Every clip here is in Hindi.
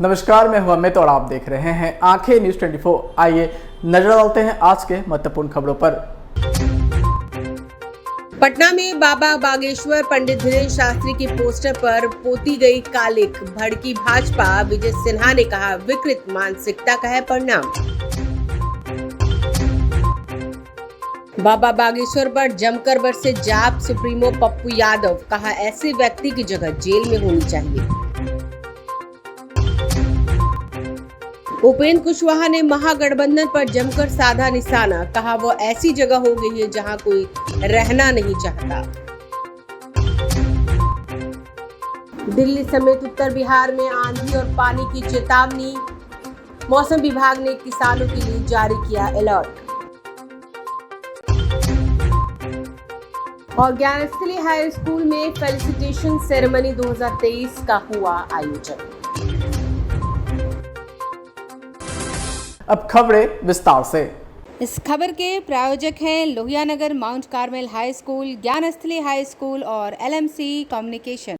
नमस्कार, मैं हूं अमित और आप देख रहे हैं आंखें न्यूज 24। आइए नजर डालते हैं आज के महत्वपूर्ण खबरों पर। पटना में बाबा बागेश्वर पंडित धीरेन्द्र शास्त्री की पोस्टर पर पोती गई कालिख, भड़की भाजपा। विजय सिन्हा ने कहा, विकृत मानसिकता का है परिणाम। बाबा बागेश्वर पर जमकर बरसे जाप सुप्रीमो पप्पू यादव, कहा ऐसे व्यक्ति की जगह जेल में होनी चाहिए। उपेंद्र कुशवाहा ने महागठबंधन पर जमकर साधा निशाना, कहा वो ऐसी जगह हो गई है जहां कोई रहना नहीं चाहता। दिल्ली समेत उत्तर बिहार में आंधी और पानी की चेतावनी, मौसम विभाग ने किसानों के लिए जारी किया अलर्ट। और ज्ञानस्थली हाई स्कूल में फेलिसिटेशन सेरेमनी 2023 का हुआ आयोजन। अब खबरें विस्तार से। इस खबर के प्रायोजक हैं Lohianagar mount Carmel High School, Gyansthali high school और LMC कम्युनिकेशन।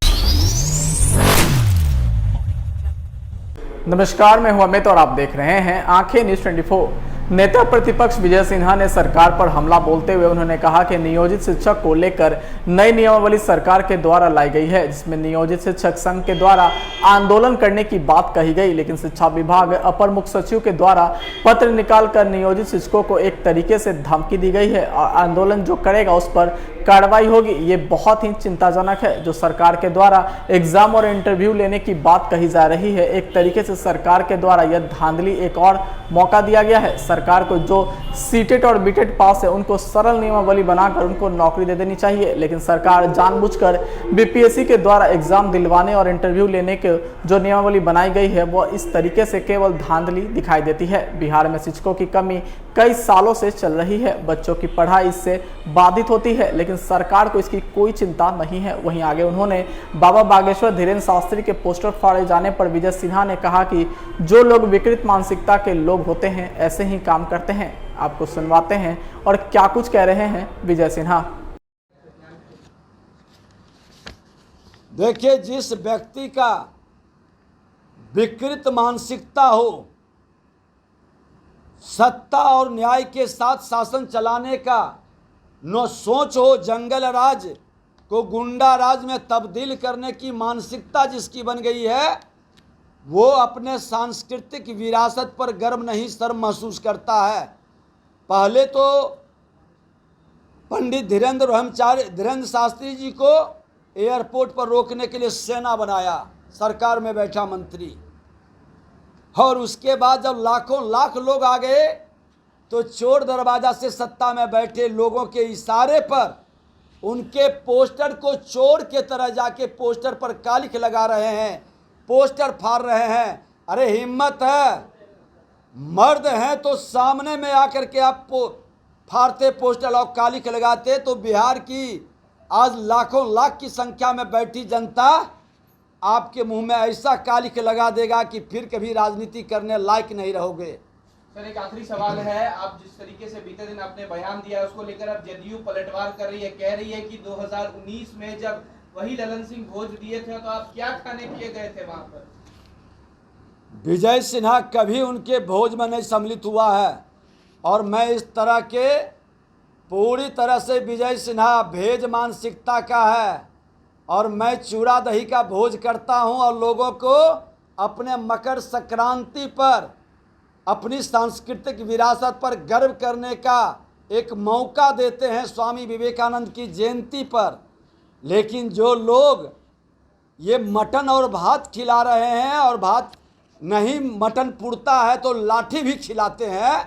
नमस्कार, मैं हूं अमित और आप देख रहे हैं आंखें न्यूज 24। नेता प्रतिपक्ष विजय सिन्हा ने सरकार पर हमला बोलते हुए उन्होंने कहा कि नियोजित शिक्षक को लेकर नई नियमावली सरकार के द्वारा लाई गई है, जिसमें नियोजित शिक्षक संघ के द्वारा आंदोलन करने की बात कही गई, लेकिन शिक्षा विभाग अपर मुख्य सचिव के द्वारा पत्र निकालकर नियोजित शिक्षकों को एक तरीके से धमकी दी गई है और आंदोलन जो करेगा उस पर कार्रवाई होगी। ये बहुत ही चिंताजनक है। जो सरकार के द्वारा एग्जाम और इंटरव्यू लेने की बात कही जा रही है, एक तरीके से सरकार के द्वारा यह धांधली एक और मौका दिया गया है। सरकार को जो सीटेट और बीटेट पास है उनको सरल नियमावली बनाकर उनको नौकरी दे देनी चाहिए, लेकिन सरकार जानबूझकर बीपीएससी के द्वारा एग्जाम दिलवाने और इंटरव्यू लेने के जो नियमावली बनाई गई है वो इस तरीके से केवल धांधली दिखाई देती है। बिहार में शिक्षकों की कमी कई सालों से चल रही है, बच्चों की पढ़ाई इससे बाधित होती है, लेकिन सरकार को इसकी कोई चिंता नहीं है। वहीं आगे उन्होंने बाबा बागेश्वर धीरेन्द्र शास्त्री के पोस्टर फाड़े जाने पर विजय सिन्हा ने कहा कि जो लोग विकृत मानसिकता के लोग होते हैं ऐसे ही काम करते हैं। आपको सुनवाते हैं और क्या कुछ कह रहे हैं विजय सिन्हा। देखिए, जिस व्यक्ति का विकृत मानसिकता हो, सत्ता और न्याय के साथ शासन चलाने का न सोच हो, जंगल राज को गुंडा राज में तब्दील करने की मानसिकता जिसकी बन गई है, वो अपने सांस्कृतिक विरासत पर गर्व नहीं शर्म महसूस करता है। पहले तो पंडित धीरेन्द्र शास्त्री जी को एयरपोर्ट पर रोकने के लिए सेना बनाया, सरकार में बैठा मंत्री, और उसके बाद जब लाखों लाख लोग आ गए तो चोर दरवाजा से सत्ता में बैठे लोगों के इशारे पर उनके पोस्टर को चोर के तरह जाके पोस्टर पर कालिख लगा रहे हैं, पोस्टर फाड़ रहे हैं। अरे हिम्मत है, मर्द हैं तो सामने में आकर के आप फाड़ते पोस्टर और कालिख लगाते तो बिहार की आज लाखों लाख की संख्या में बैठी जनता आपके मुंह में ऐसा कालिख लगा देगा कि फिर कभी राजनीति करने लायक नहीं रहोगे। सर, एक आखिरी सवाल है, आप जिस तरीके से बीते दिन आपने बयान दिया है उसको लेकर अब जदयू पलटवार कर रही है, कह रही है कि 2019 में जब वही ललन सिंह भोज दिए थे तो आप क्या खाने के लिए गए थे वहां पर? विजय सिन्हा कभी उनके भोज में नहीं सम्मिलित हुआ है और मैं इस तरह के पूरी तरह से विजय सिन्हा भेज मानसिकता का है और मैं चूड़ा दही का भोज करता हूं और लोगों को अपने मकर संक्रांति पर अपनी सांस्कृतिक विरासत पर गर्व करने का एक मौका देते हैं स्वामी विवेकानंद की जयंती पर। लेकिन जो लोग ये मटन और भात खिला रहे हैं और भात नहीं मटन पुड़ता है तो लाठी भी खिलाते हैं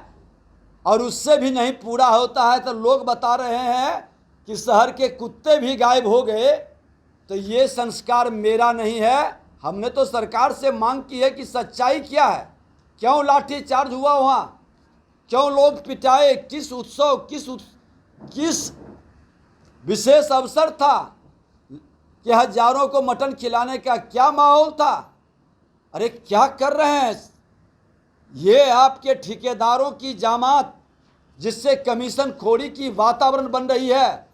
और उससे भी नहीं पूरा होता है तो लोग बता रहे हैं कि शहर के कुत्ते भी गायब हो गए, तो ये संस्कार मेरा नहीं है। हमने तो सरकार से मांग की है कि सच्चाई क्या है, क्यों लाठी चार्ज हुआ वहाँ, क्यों लोग पिटाए, किस उत्सव किस विशेष अवसर था कि हजारों को मटन खिलाने का क्या माहौल था। अरे क्या कर रहे हैं ये आपके ठेकेदारों की जामात, जिससे कमीशन खोरी की वातावरण बन रही है।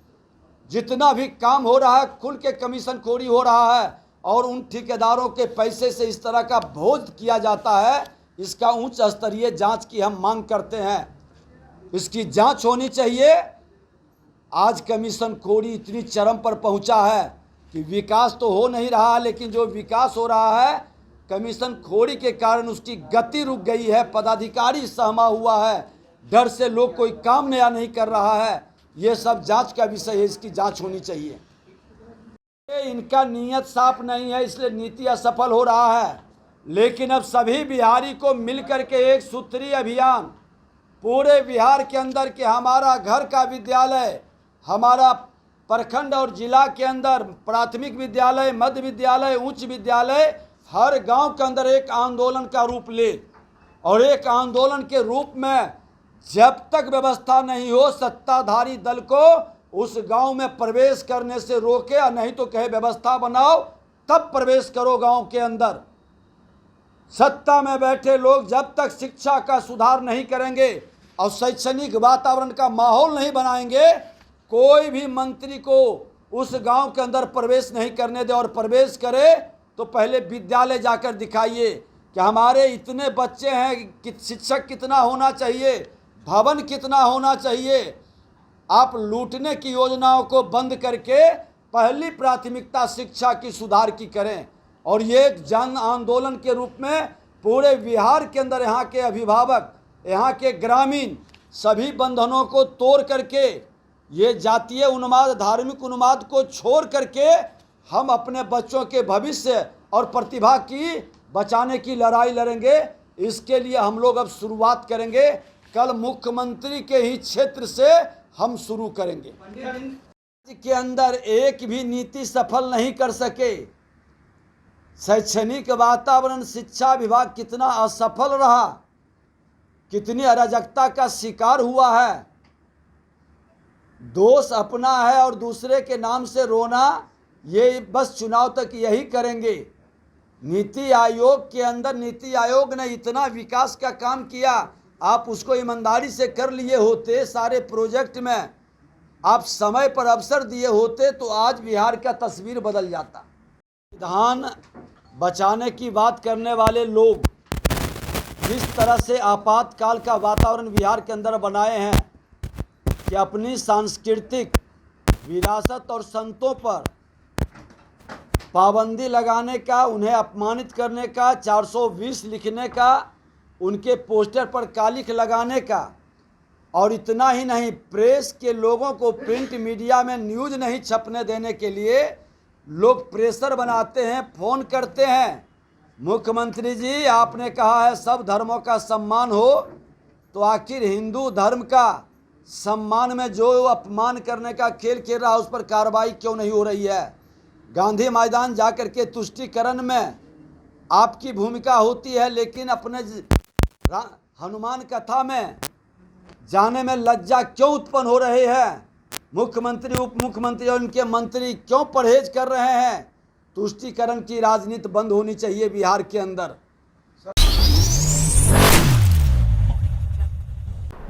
जितना भी काम हो रहा है खुल के कमीशन खोरी हो रहा है और उन ठेकेदारों के पैसे से इस तरह का भोज किया जाता है, इसका उच्च स्तरीय जांच की हम मांग करते हैं। इसकी जांच होनी चाहिए। आज कमीशन खोरी इतनी चरम पर पहुंचा है कि विकास तो हो नहीं रहा, लेकिन जो विकास हो रहा है कमीशन खोरी के कारण उसकी गति रुक गई है। पदाधिकारी सहमा हुआ है, डर से लोग कोई काम नया नहीं कर रहा है। ये सब जांच का विषय है, इसकी जांच होनी चाहिए। इनका नीयत साफ नहीं है, इसलिए नीति असफल हो रहा है। लेकिन अब सभी बिहारी को मिलकर के एक सूत्रीय अभियान पूरे बिहार के अंदर के हमारा घर का विद्यालय, हमारा प्रखंड और जिला के अंदर प्राथमिक विद्यालय, मध्य विद्यालय, उच्च विद्यालय, हर गांव के अंदर एक आंदोलन का रूप ले, और एक आंदोलन के रूप में जब तक व्यवस्था नहीं हो सत्ताधारी दल को उस गांव में प्रवेश करने से रोके, या नहीं तो कहे व्यवस्था बनाओ तब प्रवेश करो गांव के अंदर। सत्ता में बैठे लोग जब तक शिक्षा का सुधार नहीं करेंगे और शैक्षणिक वातावरण का माहौल नहीं बनाएंगे, कोई भी मंत्री को उस गांव के अंदर प्रवेश नहीं करने दे। और प्रवेश करे तो पहले विद्यालय जाकर दिखाइए कि हमारे इतने बच्चे हैं कि शिक्षक कितना होना चाहिए, भवन कितना होना चाहिए। आप लूटने की योजनाओं को बंद करके पहली प्राथमिकता शिक्षा की सुधार की करें, और ये एक जन आंदोलन के रूप में पूरे बिहार के अंदर यहाँ के अभिभावक, यहाँ के ग्रामीण सभी बंधनों को तोड़ करके, ये जातीय उन्माद, धार्मिक उन्माद को छोड़ करके हम अपने बच्चों के भविष्य और प्रतिभा की बचाने की लड़ाई लड़ेंगे। इसके लिए हम लोग अब शुरुआत करेंगे। कल मुख्यमंत्री के ही क्षेत्र से हम शुरू करेंगे। राज्य के अंदर एक भी नीति सफल नहीं कर सके। शैक्षणिक वातावरण, शिक्षा विभाग कितना असफल रहा, कितनी अराजकता का शिकार हुआ है। दोष अपना है और दूसरे के नाम से रोना, ये बस चुनाव तक यही करेंगे। नीति आयोग के अंदर नीति आयोग ने इतना विकास का काम किया, आप उसको ईमानदारी से कर लिए होते, सारे प्रोजेक्ट में आप समय पर अवसर दिए होते तो आज बिहार का तस्वीर बदल जाता। संविधान बचाने की बात करने वाले लोग जिस तरह से आपातकाल का वातावरण बिहार के अंदर बनाए हैं कि अपनी सांस्कृतिक विरासत और संतों पर पाबंदी लगाने का, उन्हें अपमानित करने का, 420 लिखने का, उनके पोस्टर पर कालिख लगाने का, और इतना ही नहीं प्रेस के लोगों को प्रिंट मीडिया में न्यूज़ नहीं छपने देने के लिए लोग प्रेशर बनाते हैं, फ़ोन करते हैं। मुख्यमंत्री जी, आपने कहा है सब धर्मों का सम्मान हो, तो आखिर हिंदू धर्म का सम्मान में जो अपमान करने का खेल खेल रहा है उस पर कार्रवाई क्यों नहीं हो रही है? गांधी मैदान जाकर के तुष्टीकरण में आपकी भूमिका होती है, लेकिन अपने हनुमान कथा में जाने में लज्जा क्यों उत्पन्न हो रही है? मुख्यमंत्री, उप मुख्यमंत्री और उनके मंत्री क्यों परहेज कर रहे हैं? तुष्टीकरण की राजनीति बंद होनी चाहिए बिहार के अंदर।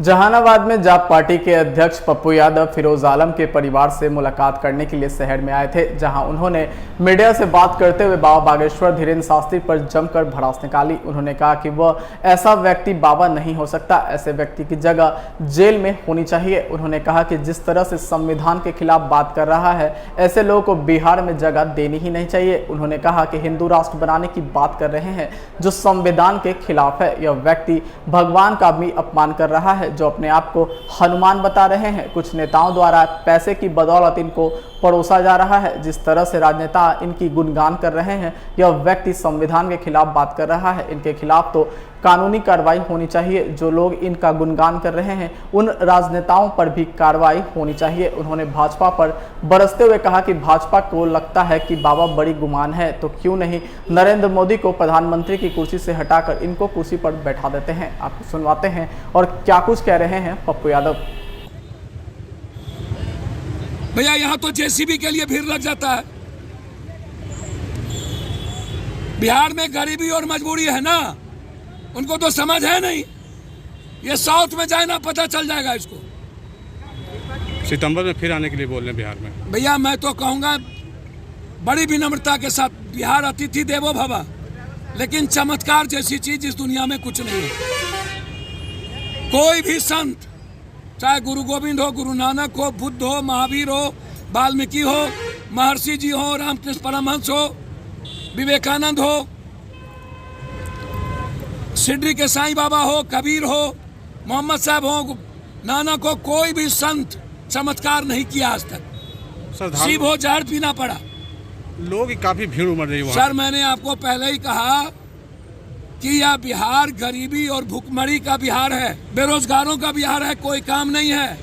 जहानाबाद में जाप पार्टी के अध्यक्ष पप्पू यादव फिरोज आलम के परिवार से मुलाकात करने के लिए शहर में आए थे, जहां उन्होंने मीडिया से बात करते हुए बाबा बागेश्वर धीरेन्द्र शास्त्री पर जमकर भड़ास निकाली। उन्होंने कहा कि वह ऐसा व्यक्ति बाबा नहीं हो सकता, ऐसे व्यक्ति की जगह जेल में होनी चाहिए। उन्होंने कहा कि जिस तरह से संविधान के खिलाफ बात कर रहा है, ऐसे लोगों को बिहार में जगह देनी ही नहीं चाहिए। उन्होंने कहा कि हिंदू राष्ट्र बनाने की बात कर रहे हैं जो संविधान के खिलाफ है। यह व्यक्ति भगवान का भी अपमान कर रहा है, जो अपने आप को हनुमान बता रहे हैं। कुछ नेताओं द्वारा पैसे की बदौलत इनको परोसा जा रहा है। जिस तरह से राजनेता इनकी गुणगान कर रहे हैं, यह व्यक्ति संविधान के खिलाफ बात कर रहा है। इनके खिलाफ तो कानूनी कार्रवाई होनी चाहिए। जो लोग इनका गुणगान कर रहे हैं, उन राजनेताओं पर भी कार्रवाई होनी चाहिए। उन्होंने भाजपा पर बरसते हुए कहा कि भाजपा को लगता है कि बाबा बड़ी गुमान है, तो क्यों नहीं नरेंद्र मोदी को प्रधानमंत्री की कुर्सी से हटाकर इनको कुर्सी पर बैठा देते हैं। आपको सुनवाते हैं और क्या कुछ कह रहे हैं पप्पू यादव। भैया, यहाँ तो जेसीबी के लिए भीड़ लग जाता है। बिहार में गरीबी और मजबूरी है ना, उनको तो समझ है नहीं। ये साउथ में जाए ना, पता चल जाएगा इसको। सितंबर में फिर आने के लिए बोल रहे हैं बिहार में। भैया, मैं तो कहूँगा बड़ी विनम्रता के साथ, बिहार अतिथि देवो भव, लेकिन चमत्कार जैसी चीज इस दुनिया में कुछ नहीं है। कोई भी संत, चाहे गुरु गोविंद हो, गुरु नानक हो, बुद्ध हो, महावीर हो, वाल्मीकि हो, महर्षि जी हो, रामकृष्ण परमहंस हो, विवेकानंद हो, शिरडी के साईं बाबा हो, कबीर हो, मोहम्मद साहब हो, नानक हो, कोई भी संत चमत्कार नहीं किया आज तक। शिव हो, जहर पीना पड़ा। लोग काफी भीड़ उमड़ रही है। सर, मैंने आपको पहले ही कहा कि यह बिहार गरीबी और भूखमरी का बिहार है, बेरोजगारों का बिहार है, कोई काम नहीं है।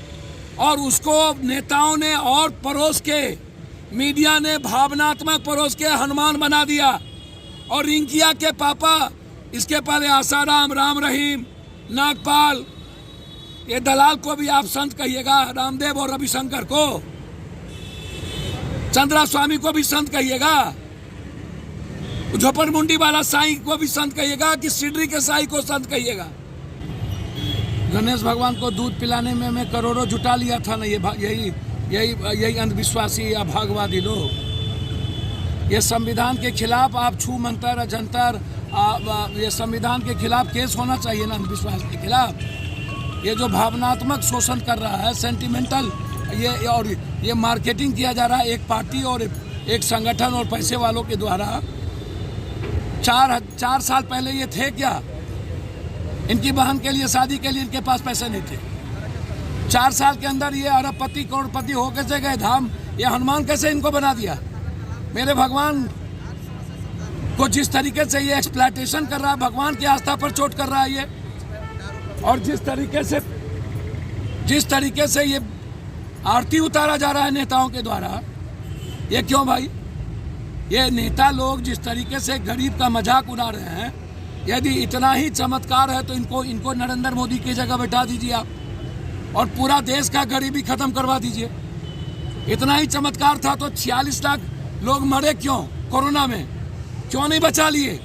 और उसको नेताओं ने और परोस के, मीडिया ने भावनात्मक परोस के हनुमान बना दिया। और रिंकिया के पापा, इसके पहले आसाराम, राम रहीम, नागपाल, ये दलाल को भी आप संत कहिएगा, रामदेव और रविशंकर को, चंद्रा स्वामी को भी संत कहिएगा, झोपड़मुंडी वाला साईं को भी संत कहिएगा, कि शिरडी के साईं को संत कहिएगा। गणेश भगवान को दूध पिलाने में मैं करोड़ों जुटा लिया था ना, यही अंधविश्वासी या भागवादी लोग। ये संविधान के खिलाफ आप छू मंतर जंतर, ये संविधान के खिलाफ केस होना चाहिए ना, अंधविश्वास के खिलाफ। ये जो भावनात्मक शोषण कर रहा है, सेंटिमेंटल, ये मार्केटिंग किया जा रहा है एक पार्टी और एक संगठन और पैसे वालों के द्वारा। 4 साल पहले ये थे क्या? इनकी बहन के लिए शादी के लिए इनके पास पैसे नहीं थे। 4 साल के अंदर ये अरबपति करोड़पति हो कैसे गए धाम? ये हनुमान कैसे इनको बना दिया? मेरे भगवान को जिस तरीके से ये एक्सप्लॉयटेशन कर रहा है, भगवान की आस्था पर चोट कर रहा है ये, और जिस तरीके से ये आरती उतारा जा रहा है नेताओं के द्वारा, ये क्यों भाई? ये नेता लोग जिस तरीके से गरीब का मजाक उड़ा रहे हैं, यदि इतना ही चमत्कार है तो इनको नरेंद्र मोदी की जगह बैठा दीजिए आप, और पूरा देश का गरीबी खत्म करवा दीजिए। इतना ही चमत्कार था तो 46 लाख लोग मरे क्यों कोरोना में? क्यों नहीं बचा लिए?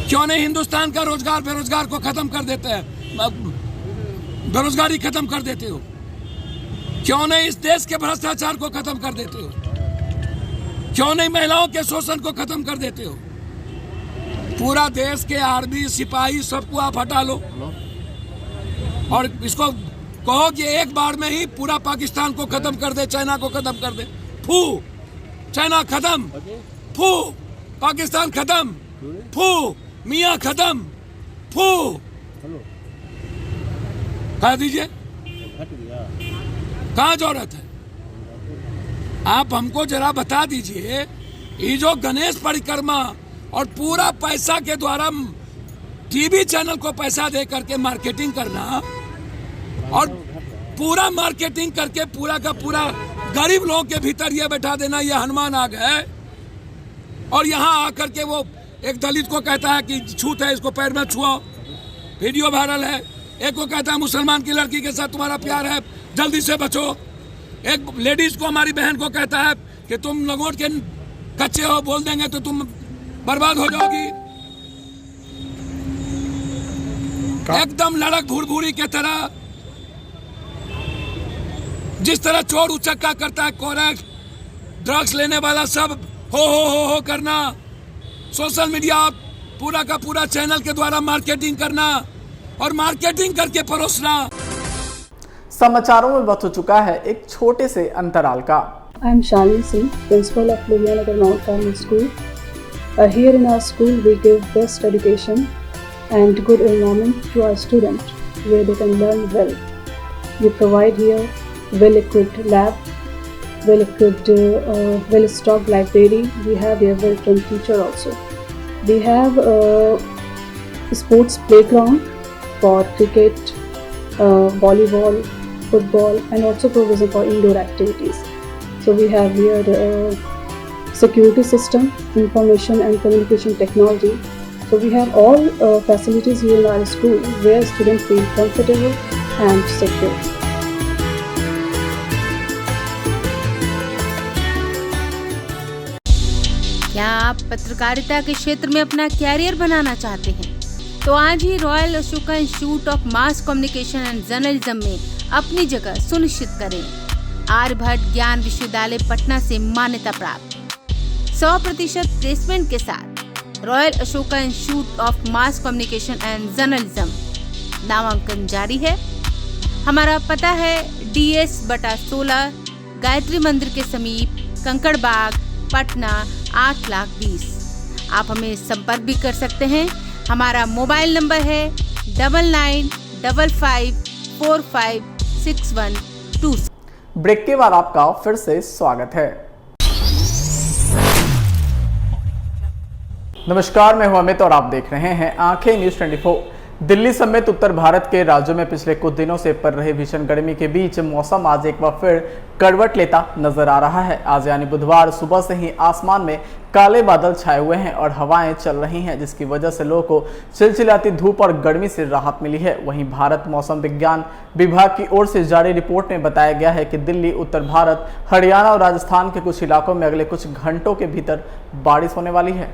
क्यों नहीं हिंदुस्तान का बेरोजगार को खत्म कर देते हैं, बेरोजगारी खत्म कर देते हो? क्यों नहीं इस देश के भ्रष्टाचार को खत्म कर देते हो? क्यों नहीं महिलाओं के शोषण को खत्म कर देते हो? पूरा देश के आर्मी सिपाही सबको आप हटा लो और इसको कहो कि एक बार में ही पूरा पाकिस्तान को खत्म कर दे, चाइना को खत्म कर दे। फू, चाइना खत्म, फू, पाकिस्तान खत्म, फू, मियां खत्म, फू, कह दीजिए। कहाँ जरूरत है? आप हमको जरा बता दीजिए, ये जो गणेश परिक्रमा और पूरा पैसा के द्वारा टीवी चैनल को पैसा दे करके मार्केटिंग करना, और पूरा मार्केटिंग करके पूरा का पूरा गरीब लोगों के भीतर ये बैठा देना, ये हनुमान आ गए, और यहाँ आकर के वो एक दलित को कहता है कि छूत है, इसको पैर में छुओ, वीडियो वायरल है। एक को कहता है मुसलमान की लड़की के साथ तुम्हारा प्यार है, जल्दी से बचो। एक लेडीज को, हमारी बहन को कहता है कि तुम लंगोट के कच्चे हो, बोल देंगे तो तुम बर्बाद हो जाओगी। एकदम लड़क भूरभूरी के तरह, जिस तरह चोर उचक्का करता है, कोरेक्ट ड्रग्स लेने वाला सब हो करना, सोशल मीडिया पूरा का पूरा चैनल के द्वारा मार्केटिंग करना और मार्केटिंग करके परोसना। समाचारों में वक्त हो चुका है एक छोटे से अंतराल का। I am Shalini Singh, principal of Lohiyanagar Mount Carmel School. Here in our school, we give best education and good environment to our students, where they can learn well. We provide here well-equipped lab, well-equipped, well-stocked library. We have here well-trained teacher also. We have a sports playground for cricket, volleyball, football, and also provision for indoor activities. So we have here security system, information and communication technology. So we have all facilities here in our school where students feel comfortable and secure. क्या आप पत्रकारिता के क्षेत्र में अपना कैरियर बनाना चाहते हैं? तो आज ही royal Ashoka institute of mass communication and journalism में अपनी जगह सुनिश्चित करें। आर्यभट्ट ज्ञान विश्वविद्यालय पटना से मान्यता प्राप्त। 100% प्लेसमेंट के साथ royal Ashoka institute of mass communication and journalism नामांकन जारी है। हमारा पता है DS/16 गायत्री मंदिर के समीप, कंकड़ बाग, पटना 8,20,000। आप हमें संपर्क भी कर सकते हैं। हमारा मोबाइल नंबर है 9955456126। ब्रेक के बाद आपका फिर से स्वागत है। नमस्कार, मैं हूं अमित और आप देख रहे हैं आंखें न्यूज 24। दिल्ली समेत उत्तर भारत के राज्यों में पिछले कुछ दिनों से पड़ रही भीषण गर्मी के बीच मौसम आज एक बार फिर करवट लेता नजर आ रहा है। आज यानी बुधवार सुबह से ही आसमान में काले बादल छाए हुए हैं और हवाएं चल रही हैं, जिसकी वजह से लोगों को चिलचिलाती धूप और गर्मी से राहत मिली है। वहीं भारत मौसम विज्ञान विभाग की ओर से जारी रिपोर्ट में बताया गया है कि दिल्ली, उत्तर भारत, हरियाणा और राजस्थान के कुछ इलाकों में अगले कुछ घंटों के भीतर बारिश होने वाली है।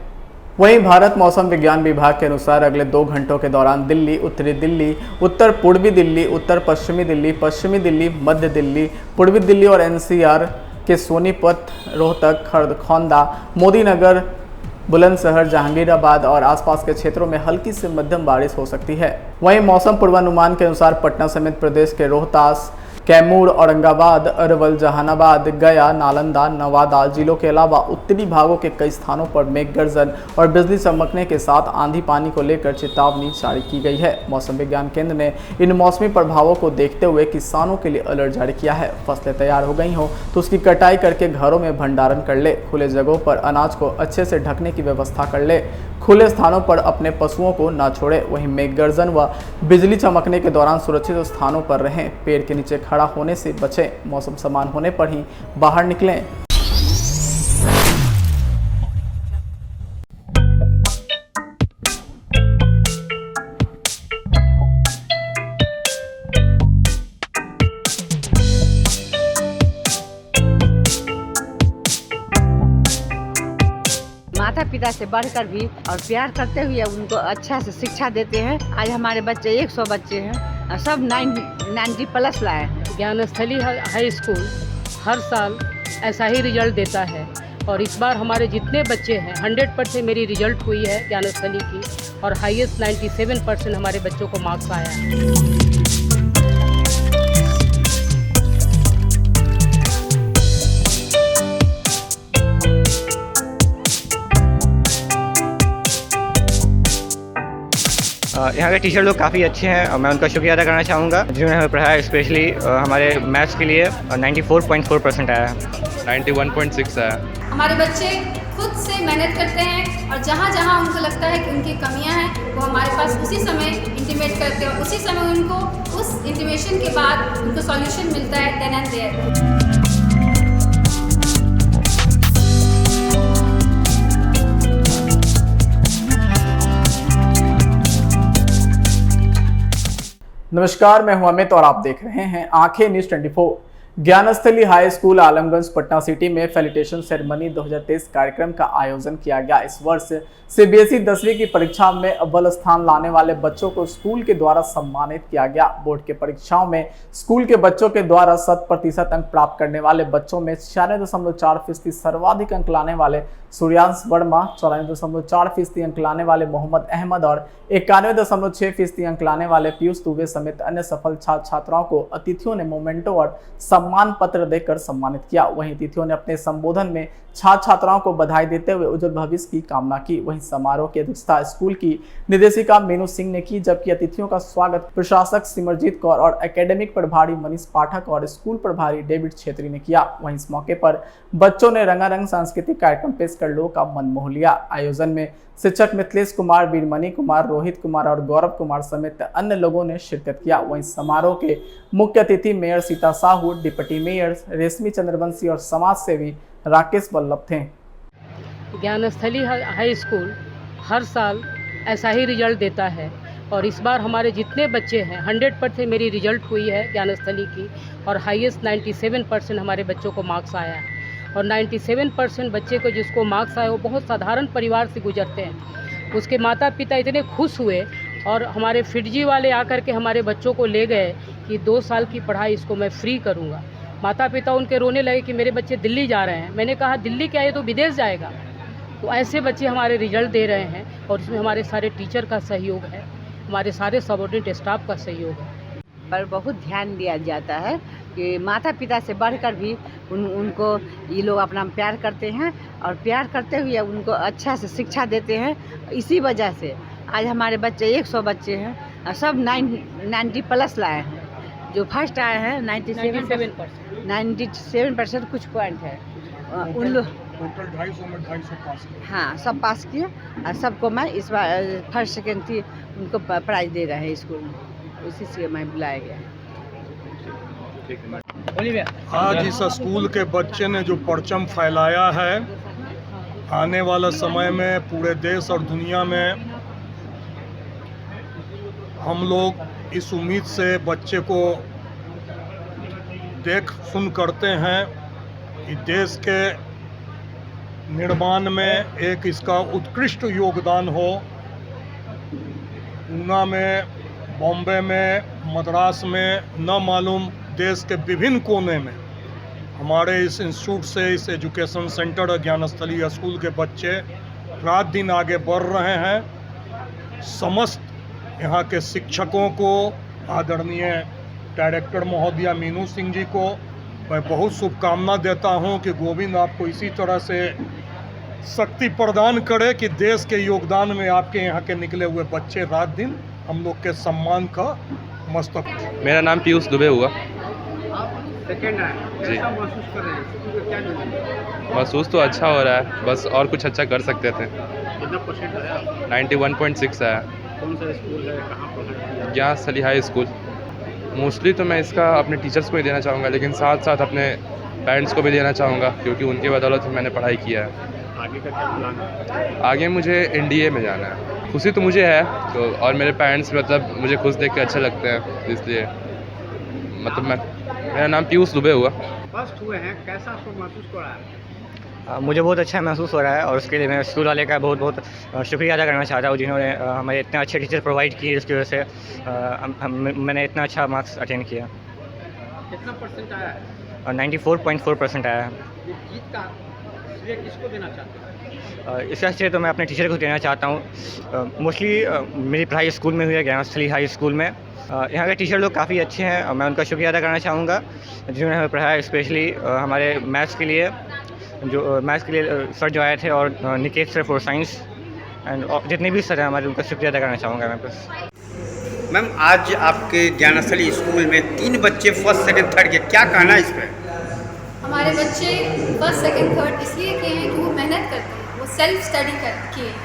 वहीं भारत मौसम विज्ञान विभाग के अनुसार अगले 2 घंटों के दौरान दिल्ली, उत्तरी दिल्ली, उत्तर पूर्वी दिल्ली, उत्तर पश्चिमी दिल्ली, पश्चिमी दिल्ली, मध्य दिल्ली, पूर्वी दिल्ली और NCR के सोनीपत, रोहतक, खरखौंदा, मोदीनगर, बुलंदशहर, जहांगीराबाद और आसपास के क्षेत्रों में हल्की से मध्यम बारिश हो सकती है। वहीं मौसम पूर्वानुमान के अनुसार पटना समेत प्रदेश के रोहतास, कैमूर, औरंगाबाद, अरवल, जहानाबाद, गया, नालंदा, नवादा जिलों के अलावा उत्तरी भागों के कई स्थानों पर मेघ गर्जन और बिजली चमकने के साथ आंधी पानी को लेकर चेतावनी जारी की गई है। मौसम विज्ञान केंद्र ने इन मौसमी प्रभावों को देखते हुए किसानों के लिए अलर्ट जारी किया है। फसलें तैयार हो गई हो तो उसकी कटाई करके घरों में भंडारण कर ले। खुले जगहों पर अनाज को अच्छे से ढकने की व्यवस्था कर ले। खुले स्थानों पर अपने पशुओं को न छोड़े। वहीं मेघ गर्जन व बिजली चमकने के दौरान सुरक्षित स्थानों पर रहें। पेड़ के नीचे खड़ा होने से बचें। मौसम समान होने पर ही बाहर निकलें। माता पिता से बढ़कर भी और प्यार करते हुए उनको अच्छा से शिक्षा देते हैं। आज हमारे बच्चे 100 बच्चे हैं, सब 90+ लाए हैं। ज्ञानस्थली हाई स्कूल हर साल ऐसा ही रिजल्ट देता है और इस बार हमारे जितने बच्चे हैं 100% मेरी रिजल्ट हुई है ज्ञानस्थली की और हाईएस्ट 97% हमारे बच्चों को मार्क्स आया है। यहाँ के टीचर लोग काफ़ी अच्छे हैं और मैं उनका शुक्रिया अदा करना चाहूँगा जिन्होंने हमें पढ़ाया। स्पेशली हमारे मैथ्स के लिए 94.4% आया है। 91.6 आया। हमारे बच्चे खुद से मेहनत करते हैं और जहाँ जहाँ उनको लगता है कि उनकी कमियाँ हैं वो हमारे पास उसी समय इंटीमेट करते हैं और उसी समय उनको उस इंटीमेशन के बाद उनको सॉल्यूशन मिलता है देन एंड देयर। नमस्कार, मैं हूं अमित और आप देख रहे हैं आंखें news 24। Gyansthali high school Alamganj Patna city में फेलिटेशन सेरेमनी 2023 कार्यक्रम का आयोजन किया गया। इस वर्ष CBSE 10वीं की परीक्षा में अव्वल स्थान लाने वाले बच्चों को स्कूल के द्वारा सम्मानित किया गया। बोर्ड के परीक्षाओं में स्कूल के बच्चों के द्वारा 100% अंक प्राप्त करने वाले बच्चों में 96.4% सर्वाधिक अंक लाने वाले सूर्यांश वर्मा, 94.4% अंक लाने वाले मोहम्मद अहमद और 91.6% अंक लाने वाले पीयूष दुबे समेत अन्य सफल छात्र छात्राओं को अतिथियों ने मोमेंटो और सम्मान पत्र देकर सम्मानित किया। वहीं अतिथियों ने अपने संबोधन में छात्र छात्राओं को बधाई देते हुए उज्जवल भविष्य की कामना की। वहीं समारोह की अध्यक्षता स्कूल की निदेशिका मीनू सिंह ने की, जबकि अतिथियों का स्वागत प्रशासक सिमरजीत कौर और एकेडमिक प्रभारी मनीष पाठक और स्कूल प्रभारी डेविड छेत्री ने किया। वहीं इस मौके पर बच्चों ने रंगारंग सांस्कृतिक कार्यक्रम पेश कर लोगों का मन मोह लिया। आयोजन में शिक्षक मिथिलेश कुमार, वीरमणि कुमार, रोहित कुमार और गौरव कुमार समेत अन्य लोगों ने शिरकत किया। वहीं समारोह के मुख्य अतिथि mayor Sita Sahu, deputy mayor रेशमी चंद्रवंशी और समाज सेवी राकेश वल्लभ थे। ज्ञानस्थली हाई स्कूल हर साल ऐसा ही रिजल्ट देता है और इस बार हमारे जितने बच्चे हैं 100% मेरी रिजल्ट हुई है ज्ञानस्थली की और हाईएस्ट 97% हमारे बच्चों को मार्क्स आया है। और 97% बच्चे को जिसको मार्क्स आए वो बहुत साधारण परिवार से गुजरते हैं। उसके माता पिता इतने खुश हुए और हमारे फिटजी वाले आकर के हमारे बच्चों को ले गए कि 2 साल की पढ़ाई इसको मैं फ्री करूँगा। माता पिता उनके रोने लगे कि मेरे बच्चे दिल्ली जा रहे हैं। मैंने कहा दिल्ली क्या, ये तो विदेश जाएगा। तो ऐसे बच्चे हमारे रिजल्ट दे रहे हैं और इसमें हमारे सारे टीचर का सहयोग है, हमारे सारे सबऑर्डिनेट स्टाफ का सहयोग है। पर बहुत ध्यान दिया जाता है कि माता पिता से बढ़कर भी उनको ये लोग अपना प्यार करते हैं और प्यार करते हुए उनको अच्छा से शिक्षा देते हैं। इसी वजह से आज हमारे बच्चे 100 बच्चे हैं, सब 90+ लाए हैं। जो फर्स्ट आए हैं 97% कुछ पॉइंट है उन लोग टोटल 250 में 250 पास किया। हाँ, सब पास किए और सबको मैं इस बार फर्स्ट सेकेंड थी उनको प्राइज दे रहे हैं स्कूल में, उसी से मैं बुलाया गया। आज इस स्कूल के बच्चे ने जो परचम फैलाया है, आने वाला समय में पूरे देश और दुनिया में हम लोग इस उम्मीद से बच्चे को देख सुन करते हैं कि देश के निर्माण में एक इसका उत्कृष्ट योगदान हो। पूना में, बॉम्बे में, मद्रास में, न मालूम देश के विभिन्न कोने में हमारे इस इंस्टीट्यूट से, इस एजुकेशन सेंटर ज्ञानस्थली स्कूल के बच्चे रात दिन आगे बढ़ रहे हैं। समस्त यहाँ के शिक्षकों को, आदरणीय डायरेक्टर महोदया मीनू सिंह जी को मैं बहुत शुभकामना देता हूँ कि गोविंद आपको इसी तरह से शक्ति प्रदान करे कि देश के योगदान में आपके यहाँ के निकले हुए बच्चे रात दिन हम लोग के सम्मान का मस्तक। मेरा नाम पीयूष दुबे हुआ। सेकंड आए, कैसा महसूस कर रहे हैं? क्या नहीं? महसूस तो अच्छा हो रहा है, बस और कुछ अच्छा कर सकते थे। कितना परसेंट आया? 91.6 आया। कौन सा स्कूल है, कहाँ पढ़ा? Gyansthali high school. मोस्टली तो मैं इसका अपने टीचर्स को ही देना चाहूँगा, लेकिन साथ साथ अपने पेरेंट्स को भी देना चाहूँगा, क्योंकि उनकी बदौलत मैंने पढ़ाई किया है। आगे का क्या प्लान है? आगे मुझे NDA में जाना है। खुशी तो मुझे है, तो और मेरे पेरेंट्स मतलब मुझे खुश देख के अच्छे लगते हैं, इसलिए मतलब मेरा नाम पीयूष दुबे हुआ। फर्स्ट हुए हैं, कैसा आपको महसूस हो रहा है? मुझे बहुत अच्छा महसूस हो रहा है और उसके लिए मैं स्कूल वाले का बहुत बहुत शुक्रिया अदा करना चाहता हूँ, जिन्होंने हमें इतने अच्छे टीचर प्रोवाइड किए, जिसकी वजह से मैंने इतना अच्छा मार्क्स अटेंड किया। कितना परसेंट आया है? 94.4% आया है। जीत का श्रेय किसको देना चाहते हैं? इसका श्रेय तो मैं अपने टीचर को देना चाहता हूँ। मोस्टली मेरी पढ़ाई स्कूल में हुई है, ज्ञानस्थली हाई स्कूल में। यहाँ के टीचर लोग काफ़ी अच्छे हैं और मैं उनका शुक्रिया अदा करना चाहूँगा, जिन्होंने हमें पढ़ाया। स्पेशली हमारे मैथ्स के लिए सर जो आए थे, और Niket sir for science, and जितने भी सर हैं हमारे, उनका शुक्रिया अदा करना चाहूँगा मैं बस। मैम, आज आपके ज्ञानस्थली स्कूल में 3 बच्चे फर्स्ट सेकंड थर्ड के, क्या कहना है इस पर? हमारे बच्चे फर्स्ट सेकंड थर्ड इसलिए किए हैं कि वो मेहनत करते हैं, वो सेल्फ स्टडी किए हैं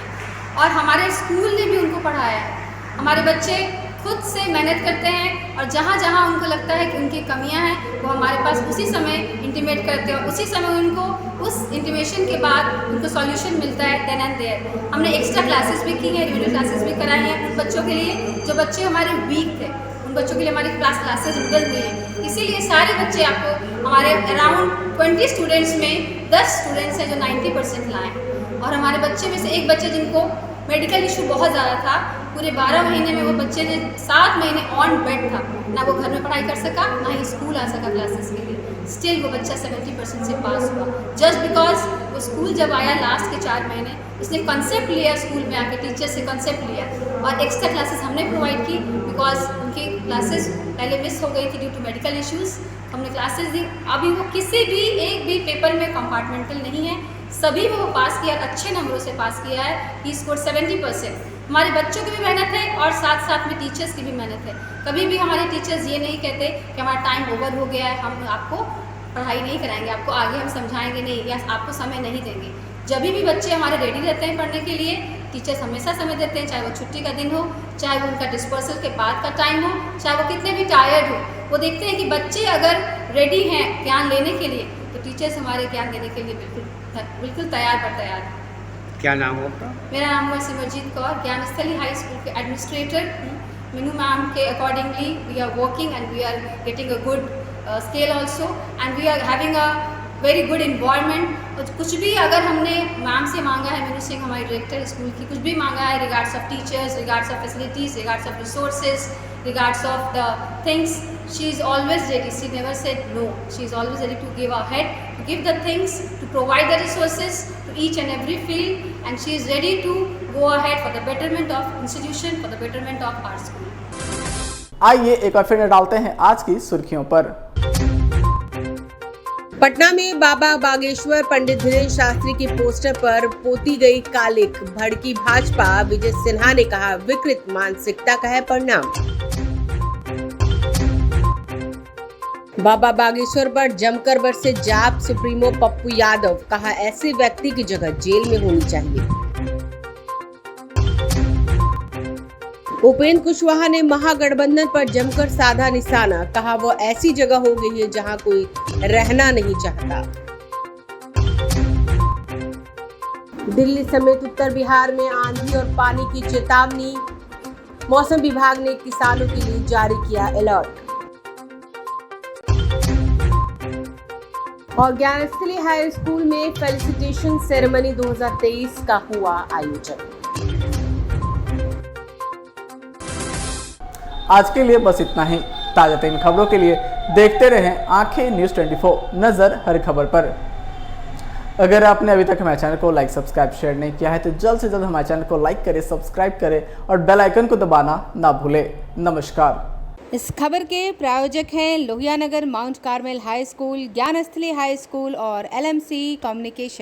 और हमारे स्कूल ने भी उनको पढ़ाया है। हमारे बच्चे खुद से मेहनत करते हैं और जहाँ जहाँ उनको लगता है कि उनकी कमियाँ हैं, वो हमारे पास उसी समय इंटीमेट करते हैं और उसी समय उनको उस इंटीमेशन के बाद उनको सॉल्यूशन मिलता है देन एंड देयर। हमने एक्स्ट्रा क्लासेस भी की हैं, रिवीजन क्लासेस भी कराई हैं उन बच्चों के लिए जो बच्चे हमारे वीक थे, उन बच्चों के लिए हमारी क्लासेस निकल हुई हैं। इसीलिए सारे बच्चे आपको हमारे अराउंड 20 स्टूडेंट्स में 10 स्टूडेंट्स हैं जो 90% लाए हैं और हमारे बच्चे में से एक बच्चे जिनको मेडिकल इशू बहुत ज़्यादा था, पूरे 12 महीने में वो बच्चे ने 7 महीने ऑन बेड था, ना वो घर में पढ़ाई कर सका ना ही स्कूल आ सका क्लासेस के लिए। स्टिल वो बच्चा 70% से पास हुआ, जस्ट बिकॉज वो स्कूल जब आया लास्ट के 4 महीने उसने कॉन्सेप्ट लिया, स्कूल में आके टीचर से कॉन्सेप्ट लिया और एक्स्ट्रा क्लासेस हमने प्रोवाइड की बिकॉज उनकी क्लासेस पहले मिस हो गई थी ड्यू टू मेडिकल इश्यूज़। हमने क्लासेस दी, अभी वो किसी भी एक भी पेपर में कंपार्टमेंटल नहीं है, सभी में वो पास किया, अच्छे नंबरों से पास किया है। ही स्कोर 70%। हमारे बच्चों की भी मेहनत है और साथ साथ में टीचर्स की भी मेहनत है। कभी भी हमारे टीचर्स ये नहीं कहते कि हमारा टाइम ओवर हो गया है, हम आपको पढ़ाई नहीं कराएंगे, आपको आगे हम समझाएंगे नहीं या आपको समय नहीं देंगे। जब भी बच्चे हमारे रेडी रहते हैं पढ़ने के लिए, टीचर्स हमेशा समय देते हैं, चाहे वो छुट्टी का दिन हो, चाहे वो उनका डिस्पर्सल के बाद का टाइम हो, चाहे वो कितने भी टायर्ड हो, वो देखते हैं कि बच्चे अगर रेडी हैं ज्ञान लेने के लिए तो टीचर्स हमारे ज्ञान देने के लिए बिल्कुल तैयार पर तैयार है। क्या नाम हो आपका? मेरा नाम है सिमरजीत कौर, ज्ञानस्थली हाई स्कूल के एडमिनिस्ट्रेटर हूँ। मीनू मैम के accordingly we are working and we are getting a good scale also and we are having a very good environment. और कुछ भी अगर हमने मैम से मांगा है, मीनू सिंह हमारी डायरेक्टर स्कूल की, कुछ भी मांगा है regards of teachers, regards of facilities, regards of resources, regards of the things, she is always ready, she never said no, she is always ready to give a head, to give the things, to provide the resources to each and every field, and she is ready to go ahead for the betterment of institution, for the betterment of our school. आइए एक बार फिर डालते हैं आज की सुर्खियों पर। पटना में बाबा बागेश्वर पंडित धीरेन्द्र शास्त्री की पोस्टर पर पोती गई कालिख, भड़की भाजपा, विजय सिन्हा ने कहा विकृत मानसिकता का है परिणाम। बाबा बागेश्वर पर जमकर बरसे जाप सुप्रीमो पप्पू यादव, कहा ऐसे व्यक्ति की जगह जेल में होनी चाहिए। उपेंद्र कुशवाहा ने महागठबंधन पर जमकर साधा निशाना, कहा वो ऐसी जगह हो गई है जहां कोई रहना नहीं चाहता। दिल्ली समेत उत्तर बिहार में आंधी और पानी की चेतावनी, मौसम विभाग ने किसानों के लिए जारी किया अलर्ट। और ज्ञानस्थली हाई स्कूल में फेलिसिटेशन सेरेमनी 2023 का हुआ आयोजन। आज के लिए बस इतना ही। ताजा तरीन खबरों के लिए देखते रहें आंखें न्यूज़ 24, नजर हर खबर पर। अगर आपने अभी तक हमारे चैनल को लाइक, सब्सक्राइब, शेयर नहीं किया है तो जल्द से जल्द हमारे चैनल को लाइक करें, सब्सक्राइब करें और बेल आइकन को दबाना ना भूलें। नमस्कार। इस खबर के प्रायोजक हैं Lohia Nagar Mount Carmel High School, Gyansthali high school और LMC कम्युनिकेशन।